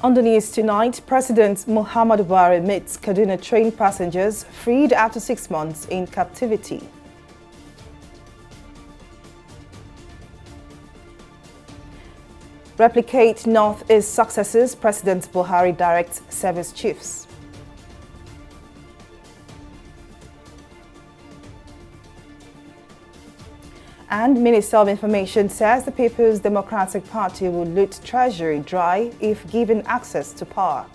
On the news tonight, President Muhammadu Buhari meets Kaduna train passengers freed after 6 months in captivity. Replicate North-East successes, President Buhari directs service chiefs. And Minister of Information says the People's Democratic Party will loot Treasury dry if given access to power.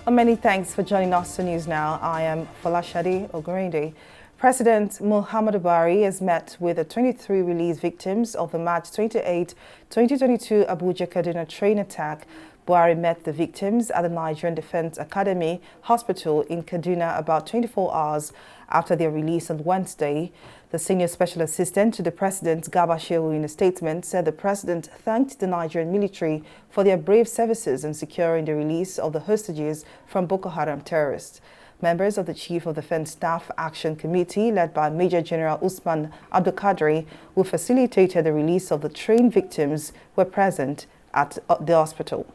Many thanks for joining us on News Now. I am Folashade Ogurinde. President Muhammadu Buhari has met with the 23 released victims of the March 28, 2022 Abuja-Kaduna train attack. Buhari met the victims at the Nigerian Defense Academy Hospital in Kaduna about 24 hours after their release on Wednesday. The senior special assistant to the president, Garba Shehu, in a statement said the president thanked the Nigerian military for their brave services in securing the release of the hostages from Boko Haram terrorists. Members of the Chief of Defense Staff Action Committee, led by Major General Usman Abdulkadri, who facilitated the release of the train victims, were present at the hospital.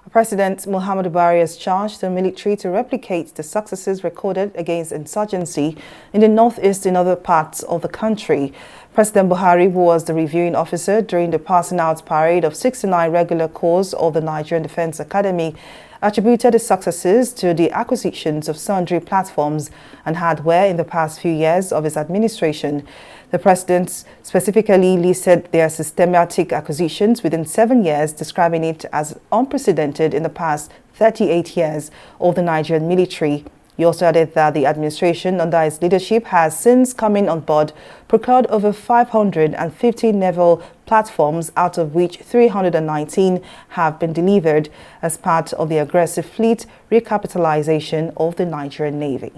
President Muhammadu Buhari has charged the military to replicate the successes recorded against insurgency in the northeast and other parts of the country. President Buhari, who was the reviewing officer during the passing out parade of 69 regular corps of the Nigerian Defense Academy, attributed the successes to the acquisitions of sundry platforms and hardware in the past few years of his administration. The president specifically listed their systematic acquisitions within 7 years, describing it as unprecedented in the past 38 years of the Nigerian military. He also added that the administration under his leadership has, since coming on board, procured over 550 naval platforms, out of which 319 have been delivered as part of the aggressive fleet recapitalization of the Nigerian Navy.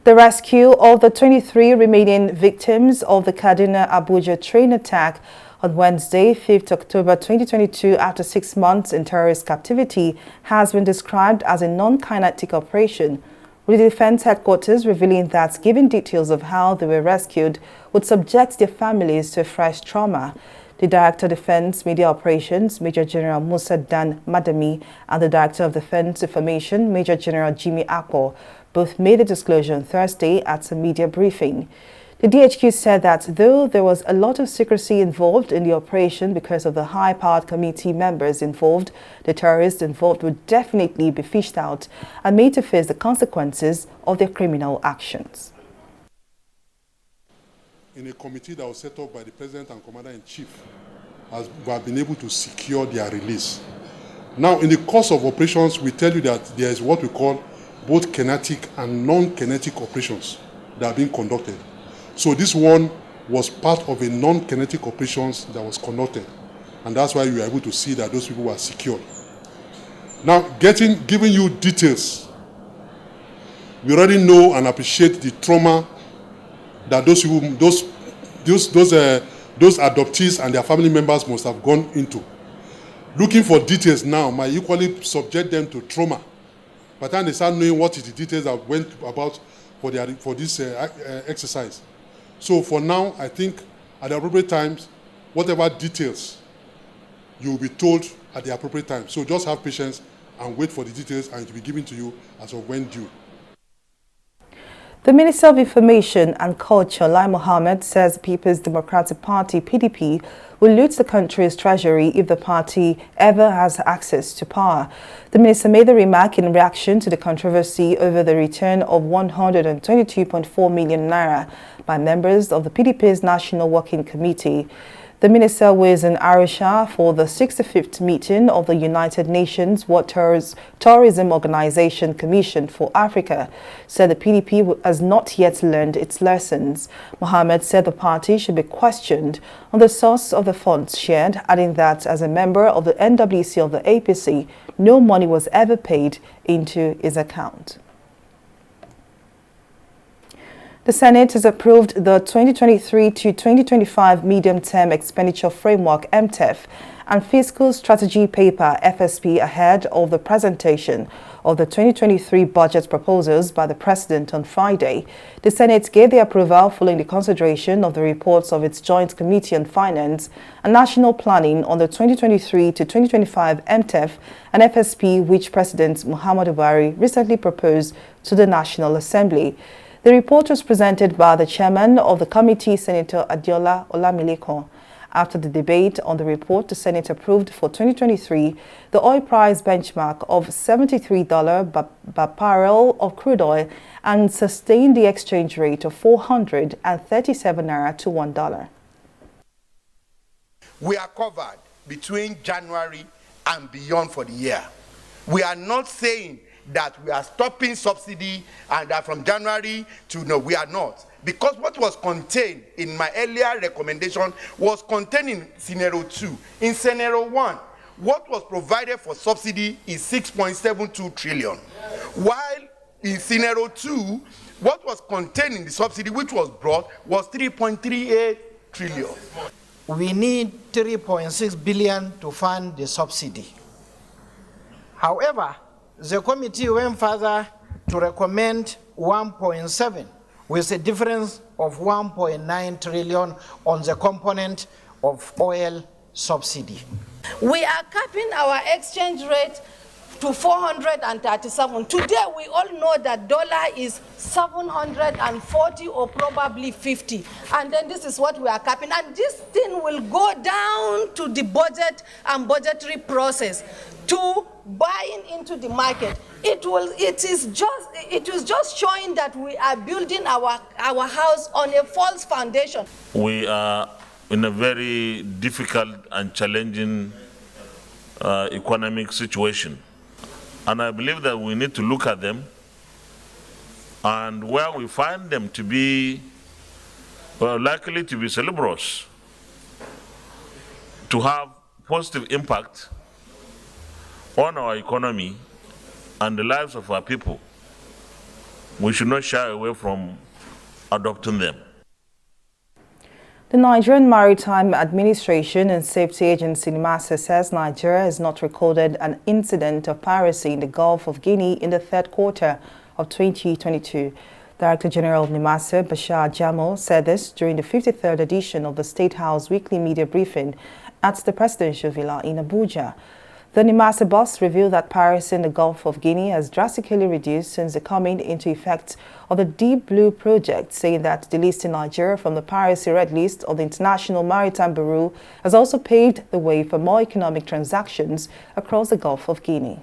The rescue of the 23 remaining victims of the Kaduna-Abuja train attack on Wednesday, 5th October 2022, after 6 months in terrorist captivity, has been described as a non-kinetic operation, with the defense headquarters revealing that giving details of how they were rescued would subject their families to a fresh trauma. The Director of Defense Media Operations, Major General Musa Dan Madami, and the Director of Defense Information, Major General Jimmy Akpo, both made the disclosure on Thursday at a media briefing. The DHQ said that though there was a lot of secrecy involved in the operation because of the high-powered committee members involved, the terrorists involved would definitely be fished out and made to face the consequences of their criminal actions. In a committee that was set up by the President and Commander-in-Chief, we have been able to secure their release. Now, in the course of operations, we tell you that there is what we call both kinetic and non-kinetic operations that are being conducted. So this one was part of a non-kinetic operations that was conducted, and that's why you are able to see that those people were secured. Now, giving you details, we already know and appreciate the trauma that those adoptees and their family members must have gone into. Looking for details now might equally subject them to trauma. By the time they start knowing what is the details that went about for this exercise. So for now, I think at the appropriate times, whatever details, you will be told at the appropriate time. So just have patience and wait for the details, and it will be given to you as of when due. The Minister of Information and Culture, Lai Mohammed, says the People's Democratic Party, PDP, will loot the country's treasury if the party ever has access to power. The minister made the remark in reaction to the controversy over the return of 122.4 million naira by members of the PDP's National Working Committee. The minister was in Arusha for the 65th meeting of the United Nations World Tourism Organization Commission for Africa, said the PDP has not yet learned its lessons. Mohammed said the party should be questioned on the source of the funds shared, adding that as a member of the NWC of the APC, no money was ever paid into his account. The Senate has approved the 2023 to 2025 Medium-Term Expenditure Framework (MTEF) and Fiscal Strategy Paper (FSP) ahead of the presentation of the 2023 budget proposals by the President on Friday. The Senate gave the approval following the consideration of the reports of its Joint Committee on Finance and National Planning on the 2023 to 2025 MTEF and FSP, which President Muhammadu Buhari recently proposed to the National Assembly. The report was presented by the chairman of the committee, Senator Adiola Olamilekon. After the debate on the report, the Senate approved for 2023 the oil price benchmark of $73 per barrel of crude oil and sustained the exchange rate of 437 naira to $1. We are covered between January and beyond for the year. We are not saying that we are stopping subsidy and that from January to no, we are not. Because what was contained in my earlier recommendation was contained in scenario 2. In scenario 1, what was provided for subsidy is 6.72 trillion. While in scenario 2, what was contained in the subsidy which was brought was 3.38 trillion. We need 3.6 billion to fund the subsidy. However, the committee went further to recommend 1.7 with a difference of 1.9 trillion on the component of oil subsidy. We are capping our exchange rate to 437. Today, we all know that dollar is 740 or probably 50. And then this is what we are capping. And this thing will go down to the budget and budgetary process to buying into the market. It is just showing that we are building our house on a false foundation. We are in a very difficult and challenging economic situation. And I believe that we need to look at them, and where we find them to be likely to be celebrous, to have positive impact on our economy and the lives of our people, we should not shy away from adopting them. The Nigerian Maritime Administration and Safety Agency (NIMASA) says Nigeria has not recorded an incident of piracy in the Gulf of Guinea in the third quarter of 2022. Director General of NIMASA, Bashar Jamo, said this during the 53rd edition of the State House weekly media briefing at the Presidential Villa in Abuja. The NIMASA boss revealed that piracy in the Gulf of Guinea has drastically reduced since the coming into effect of the Deep Blue project, saying that delisting Nigeria from the piracy red list of the International Maritime Bureau has also paved the way for more economic transactions across the Gulf of Guinea.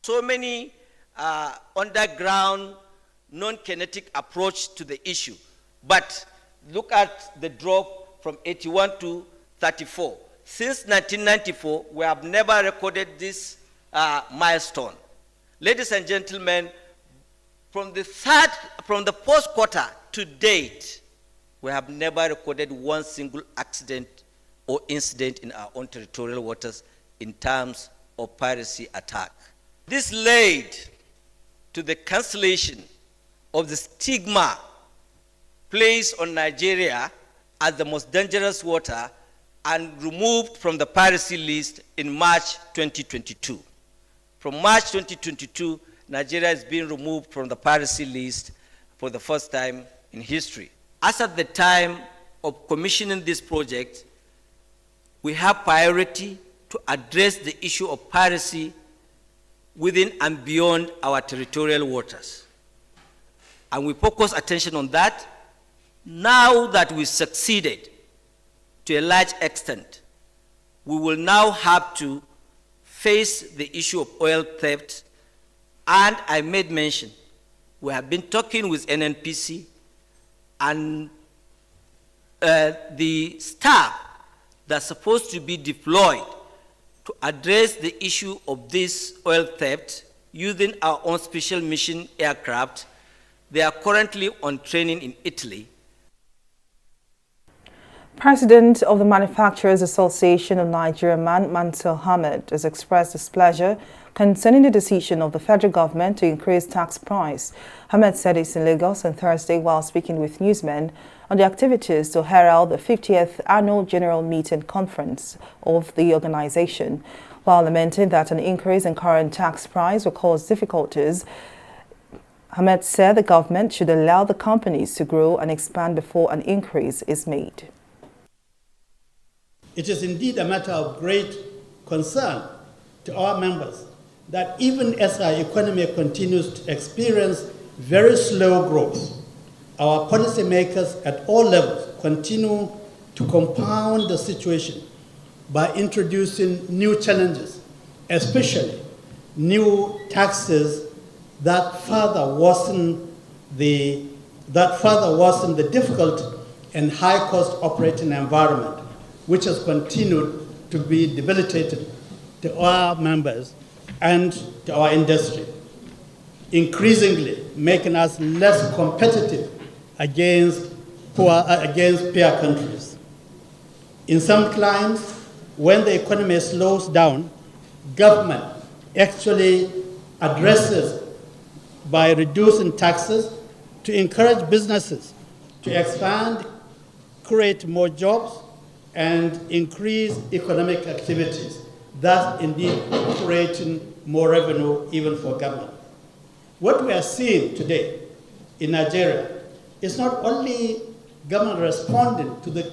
So many underground, non-kinetic approach to the issue, but look at the drop from 81 to 34. Since 1994, we have never recorded this milestone. Ladies and gentlemen, from the first quarter to date, we have never recorded one single accident or incident in our own territorial waters in terms of piracy attack. This led to the cancellation of the stigma placed on Nigeria as the most dangerous water and removed from the piracy list in March 2022. From March 2022, Nigeria is being removed from the piracy list for the first time in history. As at the time of commissioning this project, we have priority to address the issue of piracy within and beyond our territorial waters. And we focus attention on that. Now that we succeeded to a large extent, we will now have to face the issue of oil theft. And I made mention, we have been talking with NNPC and the staff that's supposed to be deployed to address the issue of this oil theft using our own special mission aircraft. They are currently on training in Italy. President of the Manufacturers Association of Nigeria, Mansur Ahmed, has expressed displeasure concerning the decision of the federal government to increase tax price. Ahmed said this in Lagos on Thursday while speaking with newsmen on the activities to herald the 50th Annual General Meeting Conference of the organization. While lamenting that an increase in current tax price will cause difficulties, Ahmed said the government should allow the companies to grow and expand before an increase is made. It is indeed a matter of great concern to our members that even as our economy continues to experience very slow growth, our policymakers at all levels continue to compound the situation by introducing new challenges, especially new taxes that further worsen the difficult and high-cost operating environment, which has continued to be debilitating to our members and to our industry, increasingly making us less competitive against peer countries. In some climes, when the economy slows down, government actually addresses by reducing taxes to encourage businesses to expand, create more jobs, and increase economic activities, thus indeed creating more revenue even for government. What we are seeing today in Nigeria is not only government responding to the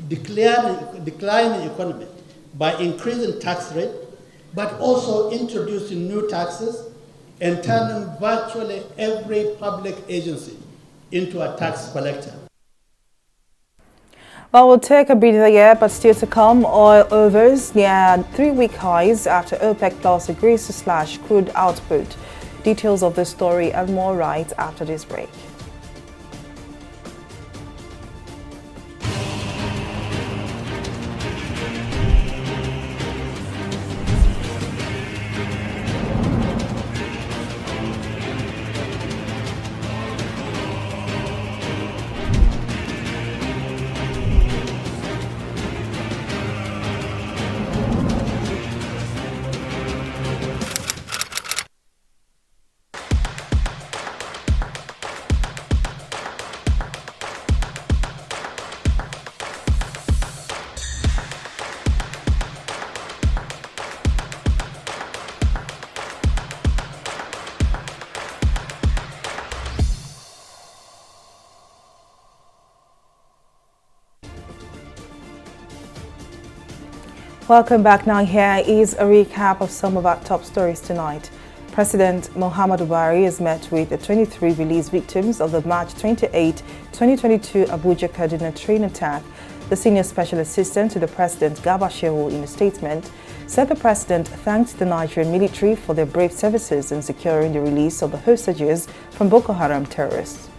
declining economy by increasing tax rate, but also introducing new taxes and turning virtually every public agency into a tax collector. Well, we'll take a breather here, but still to come, oil overs near 3-week highs after OPEC Plus agrees to slash crude output. Details of this story and more right after this break. Welcome back. Now here is a recap of some of our top stories tonight. President Muhammadu Buhari has met with the 23 released victims of the March 28, 2022 Abuja Kaduna train attack. The senior special assistant to the president, Garba Shehu, in a statement, said the president thanked the Nigerian military for their brave services in securing the release of the hostages from Boko Haram terrorists.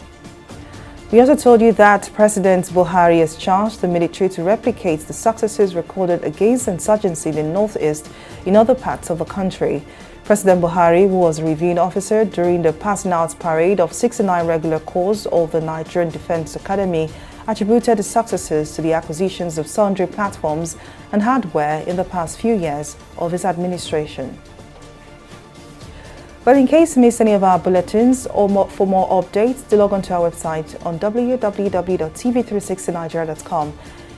We also told you that President Buhari has charged the military to replicate the successes recorded against insurgency in the northeast in other parts of the country. President Buhari, who was a reviewing officer during the passing out parade of 69 regular corps of the Nigerian Defense Academy, attributed the successes to the acquisitions of sundry platforms and hardware in the past few years of his administration. But in case you missed any of our bulletins or for more updates, do log on to our website on www.tv360nigeria.com.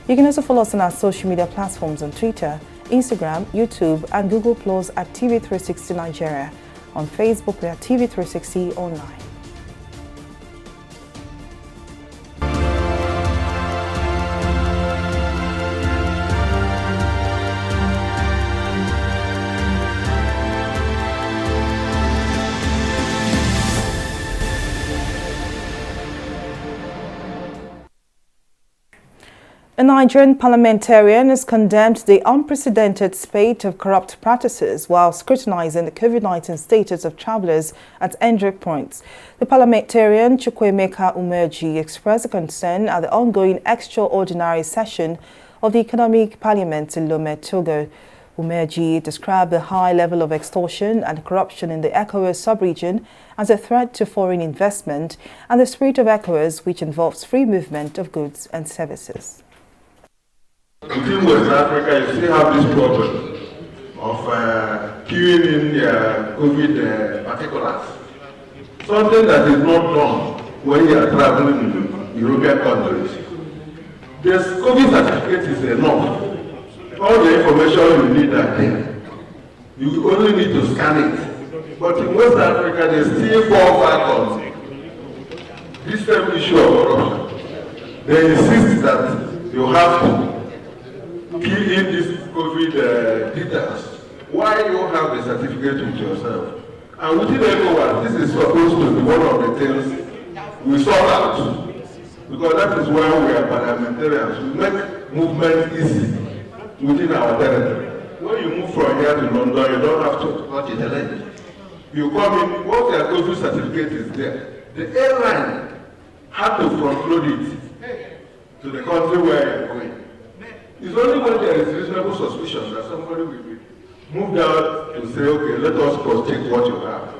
You can also follow us on our social media platforms on Twitter, Instagram, YouTube, and Google Plus at TV360 Nigeria. On Facebook, we are TV360 Online. A Nigerian parliamentarian has condemned the unprecedented spate of corrupt practices while scrutinizing the COVID-19 status of travelers at entry points. The parliamentarian Chukwuemeka Umeji expressed a concern at the ongoing extraordinary session of the Economic Parliament in Lome, Togo. Umeji described the high level of extortion and corruption in the ECOWAS sub-region as a threat to foreign investment and the spirit of ECOWAS, which involves free movement of goods and services. Within West Africa, you still have this problem of queuing in their COVID particulars. Something that is not done when you are traveling in European countries. The COVID certificate is enough. All the information you need are there. You only need to scan it. But in West Africa, they still fall back on this same issue of corruption. They insist that you have to key in this COVID details. Why you have a certificate with yourself? And within everyone, this is supposed to be one of the things we sort out. Because that is why we are parliamentarians. We make movement easy within our territory. When you move from here to London, you don't have to touch it already. You come in, once your COVID certificate is there, the airline had to front-load it to the country where you are going. It's only when there is reasonable suspicion that somebody will be moved out to say, okay, let us cross-check what you have.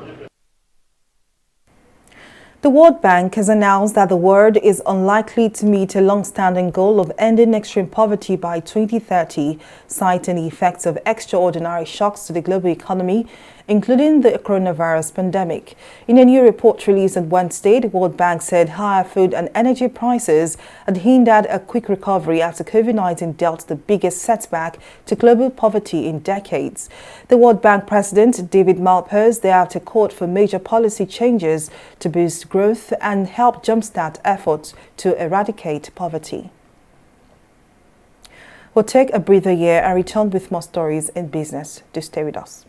The World Bank has announced that the world is unlikely to meet a long-standing goal of ending extreme poverty by 2030, citing the effects of extraordinary shocks to the global economy, including the coronavirus pandemic. In a new report released on Wednesday, the World Bank said higher food and energy prices had hindered a quick recovery after COVID-19 dealt the biggest setback to global poverty in decades. The World Bank President, David Malpass, thereafter called for major policy changes to boost growth and help jumpstart efforts to eradicate poverty. We'll take a breather here and return with more stories in business. Do stay with us.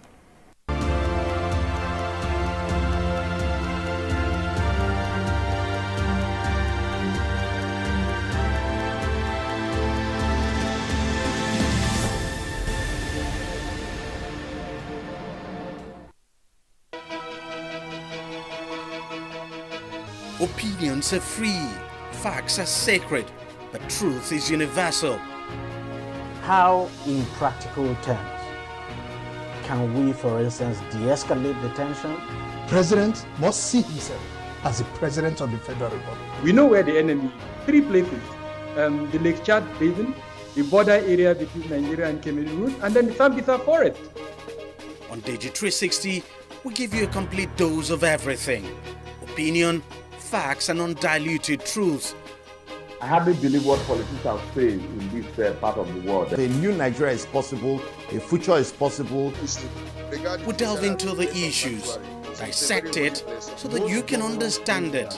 Opinions are free, facts are sacred, but truth is universal. How, in practical terms, can we, for instance, de-escalate the tension? President must see himself as the President of the Federal Republic. We know where the enemy is. 3 places, the Lake Chad Basin, the border area between Nigeria and Cameroon, and then the Sambisa Forest. On TV360, we give you a complete dose of everything. Opinion, facts and undiluted truth. I hardly believe what politicians have said in this part of the world. A new Nigeria is possible, a future is possible. We delve into the issues, dissect it so that you can understand it,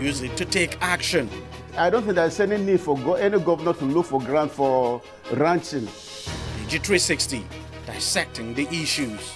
use it to take action. I don't think there's any need for any governor to look for grant for ranching. TV360, dissecting the issues.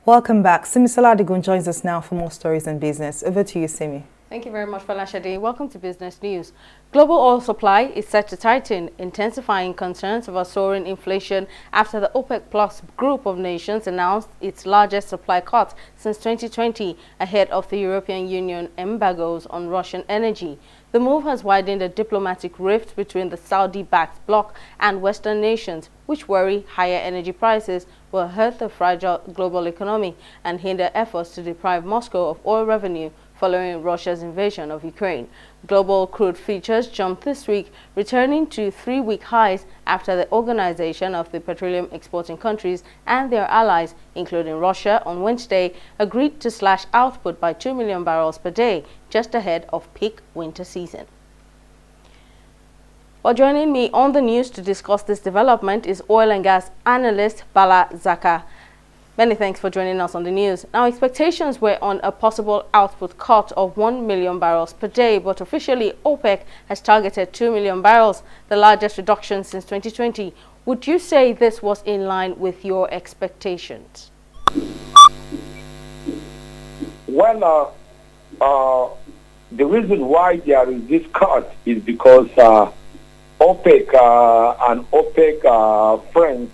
Welcome back. Simi Saladigun joins us now for more stories in business. Over to you, Simi. Thank you very much, Falashade. Welcome to Business News. Global oil supply is set to tighten, intensifying concerns over soaring inflation after the OPEC Plus group of nations announced its largest supply cut since 2020 ahead of the European Union embargoes on Russian energy. The move has widened a diplomatic rift between the Saudi-backed bloc and Western nations, which worry higher energy prices will hurt the fragile global economy and hinder efforts to deprive Moscow of oil revenue following Russia's invasion of Ukraine. Global crude futures jumped this week, returning to 3-week highs after the Organization of the Petroleum Exporting Countries and their allies, including Russia, on Wednesday, agreed to slash output by 2 million barrels per day, just ahead of peak winter season. Well, joining me on the news to discuss this development is oil and gas analyst Bala Zaka. Many thanks for joining us on the news. Now, expectations were on a possible output cut of 1 million barrels per day, but officially OPEC has targeted 2 million barrels, the largest reduction since 2020. Would you say this was in line with your expectations? Well, the reason why there is this cut is because OPEC and OPEC friends,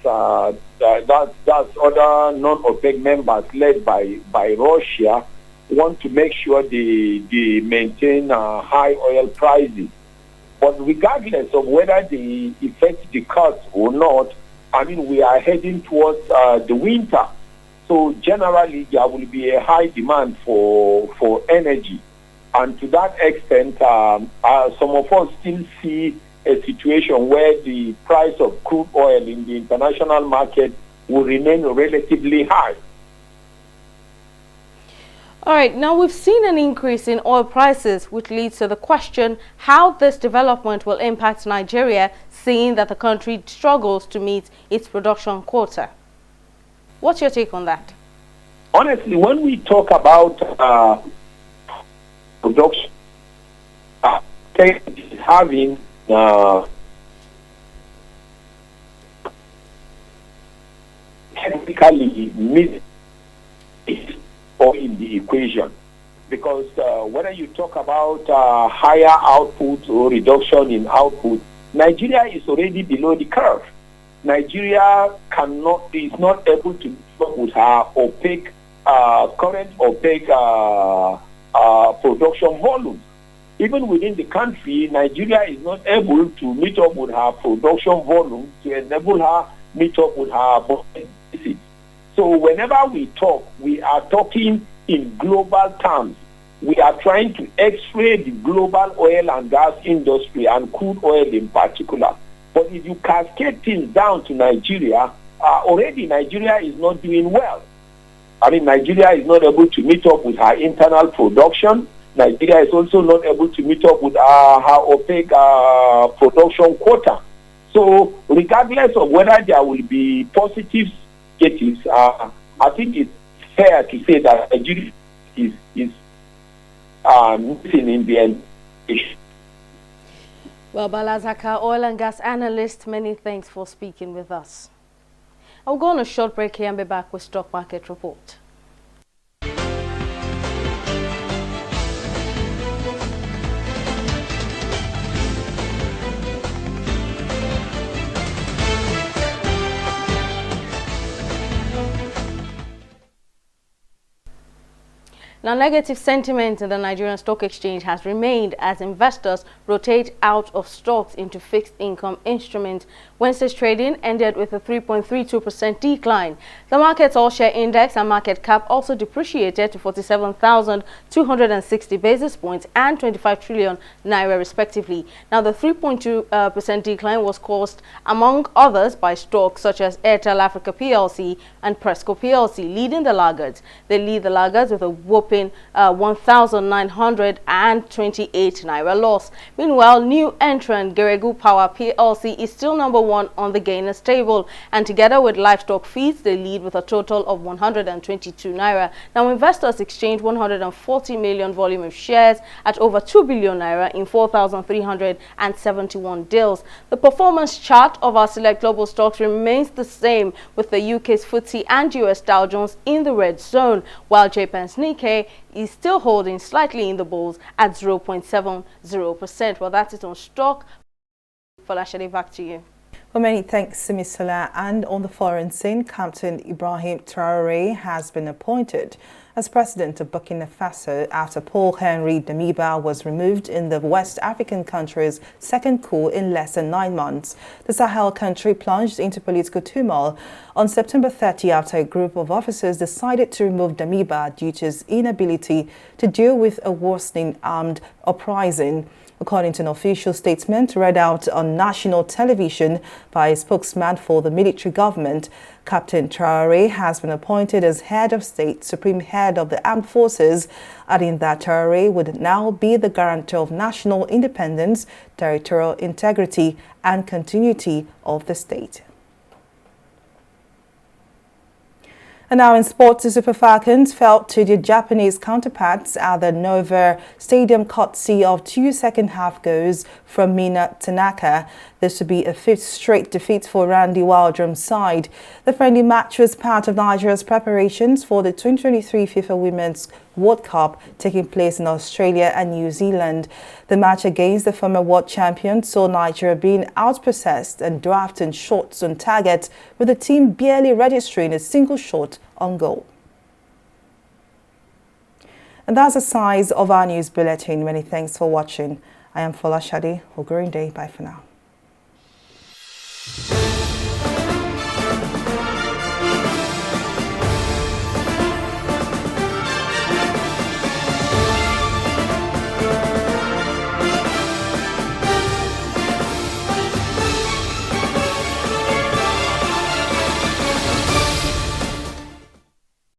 that's other non-OPEC members led by Russia, want to make sure they maintain high oil prices. But regardless of whether they effect the cuts or not, I mean, we are heading towards the winter. So generally, there will be a high demand for energy. And to that extent, some of us still see a situation where the price of crude oil in the international market will remain relatively high. All right, now we've seen an increase in oil prices, which leads to the question how this development will impact Nigeria, seeing that the country struggles to meet its production quota. What's your take on that? Honestly, when we talk about production, having technically missed or in the equation, because whether you talk about higher output or reduction in output, Nigeria is already below the curve. Nigeria is not able to work with her current opaque production volumes. Even within the country, Nigeria is not able to meet up with her production volumes to enable her meet up with her budget deficit. So whenever we talk, we are talking in global terms. We are trying to x-ray the global oil and gas industry and crude oil in particular. But if you cascade things down to Nigeria, already Nigeria is not doing well. I mean, Nigeria is not able to meet up with her internal production. Nigeria is also not able to meet up with her opaque production quota. So regardless of whether there will be positives, negatives, I think it's fair to say that Nigeria is missing in the end. Well, Balazaka, oil and gas analyst, many thanks for speaking with us. I'll go on a short break here and be back with Stock Market Report. Now, negative sentiment in the Nigerian Stock Exchange has remained as investors rotate out of stocks into fixed income instruments. Wednesday's trading ended with a 3.32% decline. The market's all-share index and market cap also depreciated to 47,260 basis points and 25 trillion naira respectively. Now, the 3.2% decline was caused, among others, by stocks such as Airtel Africa PLC and Presco PLC, leading the laggards. They lead the laggards with a whooping 1,928 naira loss. Meanwhile, new entrant Geregu Power PLC is still number one on the gainers table, and together with livestock feeds, they lead with a total of 122 naira. Now, investors exchanged 140 million volume of shares at over 2 billion naira in 4,371 deals. The performance chart of our select global stocks remains the same, with the UK's FTSE and US Dow Jones in the red zone, while Japan's Nikkei is still holding slightly in the bulls at 0.70%. Well, that's it on stock. Falashade, back to you. Well, many thanks, Simisola. And on the foreign scene, Captain Ibrahim Traoré has been appointed as president of Burkina Faso after Paul Henry Damiba was removed in the West African country's second coup in less than 9 months. The Sahel country plunged into political turmoil on September 30 after a group of officers decided to remove Damiba due to his inability to deal with a worsening armed uprising. According to an official statement read out on national television by a spokesman for the military government, Captain Traoré has been appointed as head of state, supreme head of the armed forces, adding that Traoré would now be the guarantor of national independence, territorial integrity, and continuity of the state. And now in sports, the Super Falcons fell to their Japanese counterparts at the Nova Stadium courtesy of 2 second-half goals from Mina Tanaka. This would be a 5th straight defeat for Randy Waldrum's side. The friendly match was part of Nigeria's preparations for the 2023 FIFA Women's World Cup taking place in Australia and New Zealand. The match against the former world champion saw Nigeria being outpossessed and drafting shots on target, with the team barely registering a single shot on goal. And that's the size of our news bulletin. Many thanks for watching. I am Fola Shade. Ogurinde. Bye for now.